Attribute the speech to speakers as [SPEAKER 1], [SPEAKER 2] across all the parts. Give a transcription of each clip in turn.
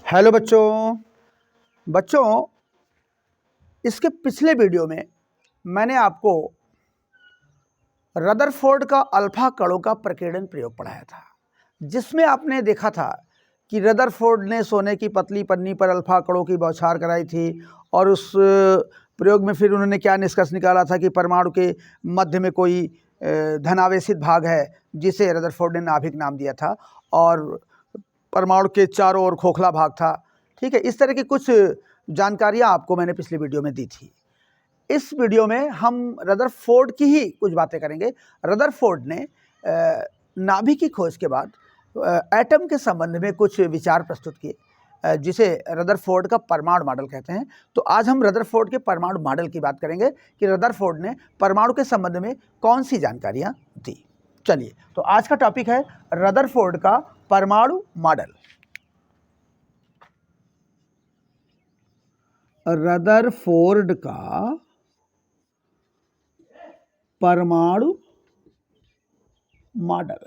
[SPEAKER 1] Hello बच्चों। बच्चों, इसके पिछले वीडियो में मैंने आपको रदरफोर्ड का अल्फा कणों का प्रकीर्णन प्रयोग पढ़ाया था, जिसमें आपने देखा था कि रदरफोर्ड ने सोने की पतली पन्नी पर अल्फा कणों की बौछार कराई थी और उस प्रयोग में फिर उन्होंने क्या निष्कर्ष निकाला था कि परमाणु के मध्य में कोई धनावेशित भाग है जिसे रदरफोर्ड ने नाभिक नाम दिया था और परमाणु के चारों ओर खोखला भाग था। ठीक है, इस तरह की कुछ जानकारियां आपको मैंने पिछले वीडियो में दी थी। इस वीडियो में हम रदरफोर्ड की ही कुछ बातें करेंगे। रदरफोर्ड ने नाभिक की खोज के बाद एटम के संबंध में कुछ विचार प्रस्तुत किए, जिसे रदरफोर्ड का परमाणु मॉडल कहते हैं। तो आज हम रदरफोर्ड के परमाणु मॉडल की बात करेंगे कि रदरफोर्ड ने परमाणु के संबंध में कौन सी जानकारियां दी। चलिए, तो आज का टॉपिक है रदरफोर्ड का परमाणु मॉडल। रदरफोर्ड का परमाणु model.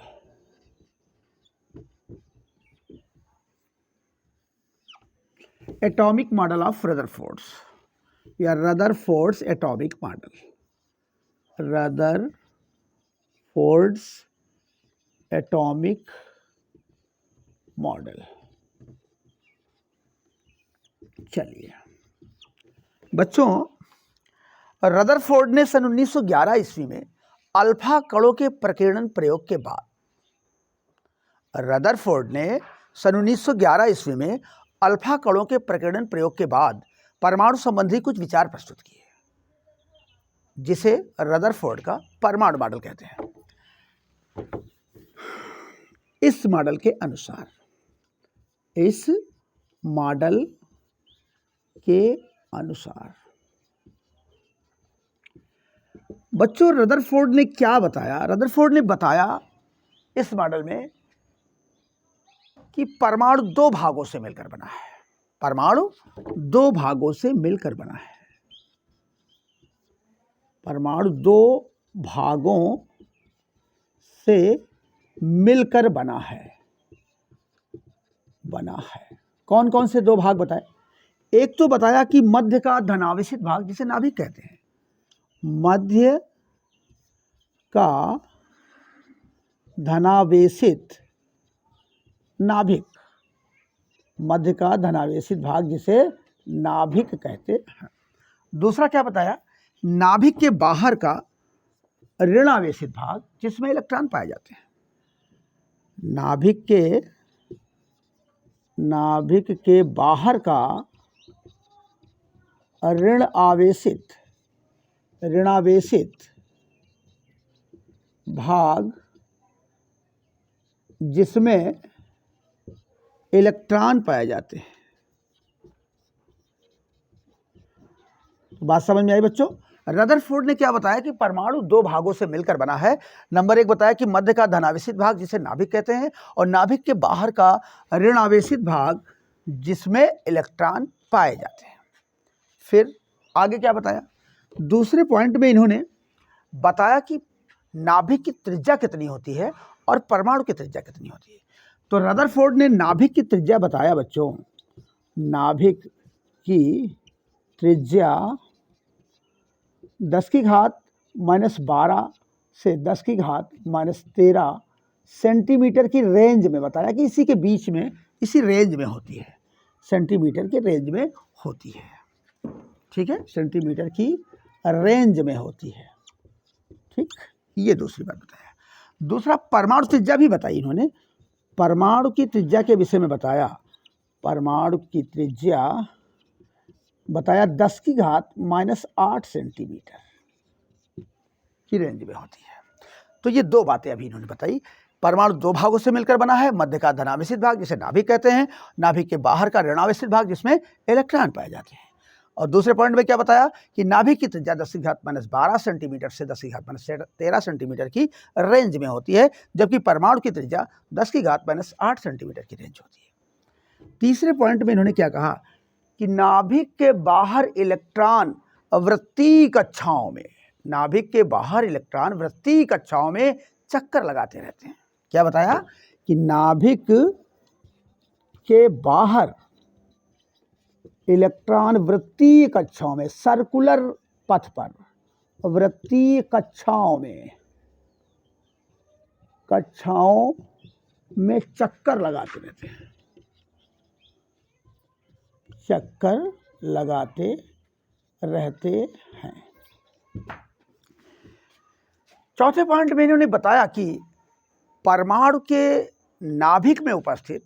[SPEAKER 1] Atomic model of Rutherford's या Rutherford's atomic model. Rutherford's atomic model. चलिए बच्चों, रदरफोर्ड ने सन 1911 ईस्वी में अल्फा कणों के प्रकीर्णन प्रयोग के बाद रदरफोर्ड ने सन 1911 ईस्वी में अल्फा कणों के प्रकीर्णन प्रयोग के बाद परमाणु संबंधी कुछ विचार प्रस्तुत किए, जिसे रदरफोर्ड का परमाणु मॉडल कहते हैं। इस मॉडल के अनुसार बच्चों, रदरफोर्ड ने क्या बताया? रदरफोर्ड ने बताया इस मॉडल में कि परमाणु दो भागों से मिलकर बना है। परमाणु दो भागों से मिलकर बना है। परमाणु दो भागों से मिलकर बना है। कौन कौन से दो भाग बताए? एक तो बताया कि मध्य का धनावेशित भाग, जिसे नाभिक कहते हैं। मध्य का धनावेशित नाभिक, मध्य का धनावेशित भाग जिसे नाभिक कहते हैं। दूसरा क्या बताया? नाभिक के बाहर का ऋणावेशित भाग, जिसमें इलेक्ट्रॉन पाए जाते हैं। नाभिक के बाहर का ऋणावेशित भाग, जिसमें इलेक्ट्रॉन पाए जाते हैं। बात समझ में आई बच्चों? रदरफोर्ड ने क्या बताया कि परमाणु दो भागों से मिलकर बना है। नंबर एक बताया कि मध्य का धनावेशित भाग, जिसे नाभिक कहते हैं, और नाभिक के बाहर का ऋणावेशित भाग, जिसमें इलेक्ट्रॉन पाए जाते हैं। फिर आगे क्या बताया? दूसरे पॉइंट में इन्होंने बताया कि नाभिक की त्रिज्या कितनी होती है और परमाणु की त्रिज्या कितनी होती है। तो रदरफोर्ड ने नाभिक की त्रिज्या बताया बच्चों। नाभिक की त्रिज्या 10⁻⁻12 से 10⁻⁻13 सेंटीमीटर की रेंज में बताया कि इसी के बीच में, इसी रेंज में होती है। सेंटीमीटर की रेंज में होती है। ठीक है, सेंटीमीटर की रेंज में होती है। ठीक, ये दूसरी बात बताया। दूसरा, परमाणु त्रिज्या भी बताई इन्होंने। परमाणु की त्रिज्या के विषय में बताया। परमाणु की त्रिज्या बताया 10⁻⁻8 सेंटीमीटर की रेंज में होती है। तो ये दो बातें अभी इन्होंने बताई। परमाणु दो भागों से मिलकर बना है। मध्य का धनावेशित भाग, जिसे नाभिक कहते हैं, नाभिक के बाहर का ऋणावेशित भाग, जिसमें इलेक्ट्रॉन पाए जाते हैं। और दूसरे पॉइंट में क्या बताया कि नाभिक की त्रिज्या 10⁻12 सेंटीमीटर से 10⁻13 सेंटीमीटर की रेंज में होती है, जबकि परमाणु की त्रिज्या 10⁻8 सेंटीमीटर की रेंज होती है। तीसरे पॉइंट में इन्होंने क्या कहा कि नाभिक के बाहर इलेक्ट्रॉन वृत्तीय कक्षाओं में, नाभिक के बाहर इलेक्ट्रॉन वृत्तीय कक्षाओं में चक्कर लगाते रहते हैं। क्या बताया कि नाभिक के बाहर इलेक्ट्रॉन वृत्तीय कक्षाओं में, सर्कुलर पथ पर, वृत्तीय कक्षाओं में चक्कर लगाते रहते हैं, चक्कर लगाते रहते हैं। चौथे पॉइंट में इन्होंने बताया कि परमाणु के नाभिक में उपस्थित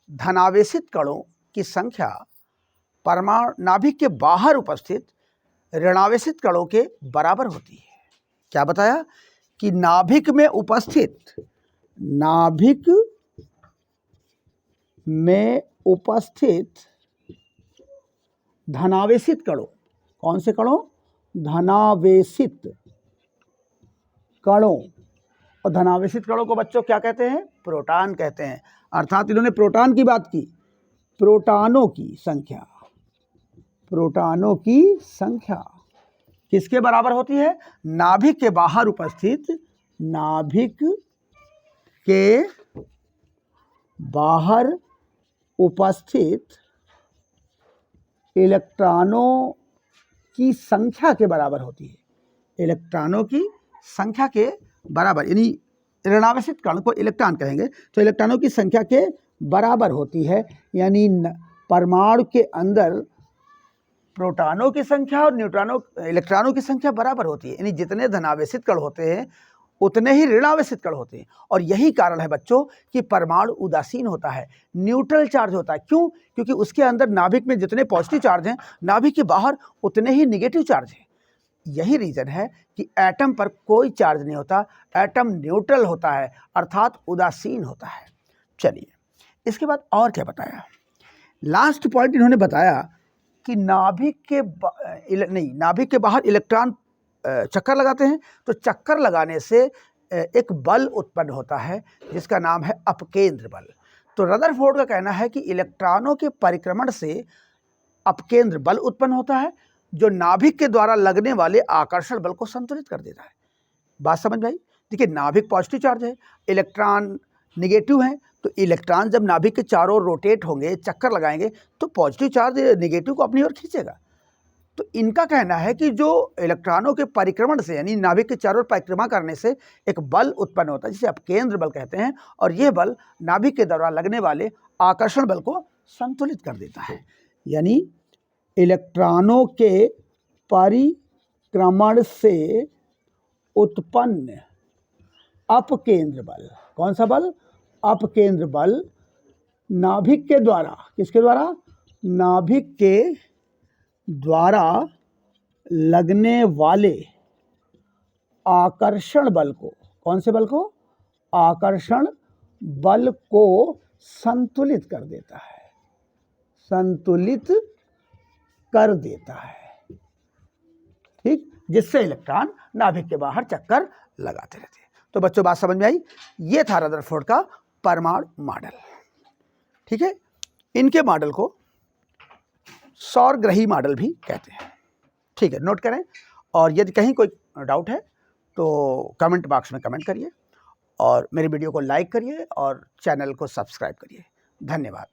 [SPEAKER 1] धनावेशित कणों की संख्या परमाणु नाभिक के बाहर उपस्थित ऋणावेशित कणों के बराबर होती है। क्या बताया कि नाभिक में उपस्थित धनावेशित कणों, कौन से कणों? धनावेशित कणों। और धनावेशित कणों को बच्चों क्या कहते हैं? प्रोटॉन कहते हैं। अर्थात इन्होंने प्रोटॉन की बात की, प्रोटॉनों की संख्या किसके बराबर होती है? नाभिक के बाहर उपस्थित, नाभिक के बाहर उपस्थित इलेक्ट्रॉनों की संख्या के बराबर होती है। इलेक्ट्रॉनों की संख्या के बराबर, यानी ऋणावेशित कण को इलेक्ट्रॉन कहेंगे, तो इलेक्ट्रॉनों की संख्या के बराबर होती है। यानी परमाणु के अंदर प्रोटॉनों की संख्या और इलेक्ट्रॉनों की संख्या बराबर होती है। यानी जितने धनावेशित कण होते हैं उतने ही ऋणावेशित कण होते हैं। और यही कारण है बच्चों कि परमाणु उदासीन होता है, न्यूट्रल चार्ज होता है। क्यों? क्योंकि उसके अंदर नाभिक में जितने पॉजिटिव चार्ज हैं, नाभिक के बाहर उतने ही निगेटिव चार्ज हैं। यही रीजन है कि एटम पर कोई चार्ज नहीं होता, एटम न्यूट्रल होता है, अर्थात उदासीन होता है। चलिए, इसके बाद और क्या बताया? लास्ट पॉइंट इन्होंने बताया कि नाभिक के बाहर इलेक्ट्रॉन चक्कर लगाते हैं, तो चक्कर लगाने से एक बल उत्पन्न होता है जिसका नाम है अपकेंद्र बल। तो रदरफोर्ड का कहना है कि इलेक्ट्रॉनों के परिक्रमण से अपकेंद्र बल उत्पन्न होता है जो नाभिक के द्वारा लगने वाले आकर्षण बल को संतुलित कर देता है। बात समझ में आई? देखिए, नाभिक पॉजिटिव चार्ज है, इलेक्ट्रॉन निगेटिव है, तो इलेक्ट्रॉन जब नाभिक के चारों ओर रोटेट होंगे, चक्कर लगाएंगे, तो पॉजिटिव चार्ज निगेटिव को अपनी ओर खींचेगा। तो इनका कहना है कि जो इलेक्ट्रॉनों के परिक्रमण से, यानी नाभिक के चारों ओर परिक्रमा करने से एक बल उत्पन्न होता है जिसे अपकेंद्र बल कहते हैं, और यह बल नाभिक के द्वारा लगने वाले आकर्षण बल को संतुलित कर देता है। यानी इलेक्ट्रॉनों के परिक्रमण से उत्पन्न अपकेंद्र बल, कौन सा बल? अपकेंद्र बल नाभिक के द्वारा, किसके द्वारा? नाभिक के द्वारा लगने वाले आकर्षण बल को, कौन से बल को? आकर्षण बल को संतुलित कर देता है, संतुलित कर देता है। ठीक, जिससे इलेक्ट्रॉन नाभिक के बाहर चक्कर लगाते रहते हैं। तो बच्चों, बात समझ में आई? ये था रदरफोर्ड का परमाणु मॉडल। ठीक है, इनके मॉडल को सौरग्रही मॉडल भी कहते हैं। ठीक है, नोट करें। और यदि कहीं कोई डाउट है तो कमेंट बॉक्स में कमेंट करिए, और मेरे वीडियो को लाइक करिए और चैनल को सब्सक्राइब करिए। धन्यवाद।